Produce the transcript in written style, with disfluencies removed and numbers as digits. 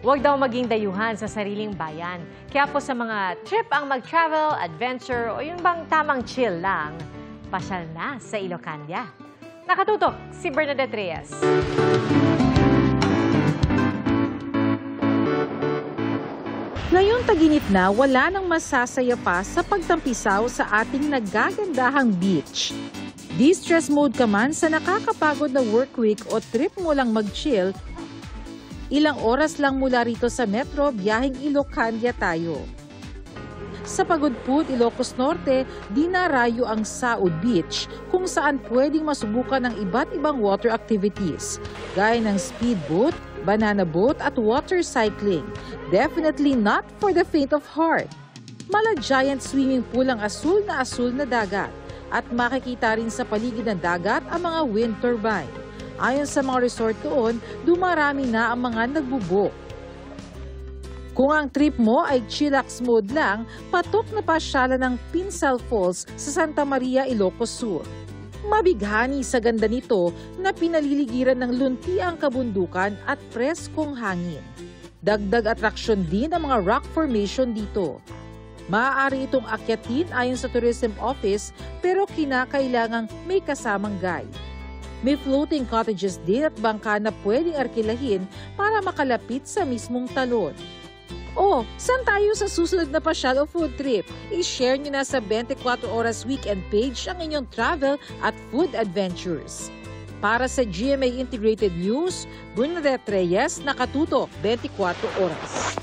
Huwag daw maging dayuhan sa sariling bayan. Kaya po sa mga trip ang mag-travel, adventure o yung bang tamang chill lang, pasyal na sa Ilocandia. Nakatutok si Bernadette Reyes. Ngayong taginit na, wala nang masasaya pa sa pagtampisaw sa ating nagagandahang beach. Distress mode ka man sa nakakapagod na work week o trip mo lang mag-chill, ilang oras lang mula rito sa metro, biyaheng Ilocandia tayo. Sa Pagudpud, Ilocos Norte, dinarayo ang Saud Beach kung saan pwedeng masubukan ng iba't ibang water activities gaya ng speedboat, banana boat at water cycling. Definitely not for the faint of heart. Mala giant swimming pool ang asul na dagat at makikita rin sa paligid ng dagat ang mga wind turbine. Ayon sa mga resort doon, dumarami na ang mga nagbubook. Kung ang trip mo ay chillax mode lang, patok na pasyalan ng Pinsal Falls sa Santa Maria, Ilocos Sur. Mabighani sa ganda nito na pinaliligiran ng luntiang kabundukan at preskong hangin. Dagdag atraksyon din ang mga rock formation dito. Maaari itong akyatin ayon sa Tourism Office pero kinakailangang may kasamang guide. May floating cottages din at bangka na pwedeng arkilahin para makalapit sa mismong talon. O, saan tayo sa susunod na pasyal o food trip? I-share nyo na sa 24 Oras Weekend page ang inyong travel at food adventures. Para sa GMA Integrated News, Bernadette Reyes, nakatutok 24 Oras.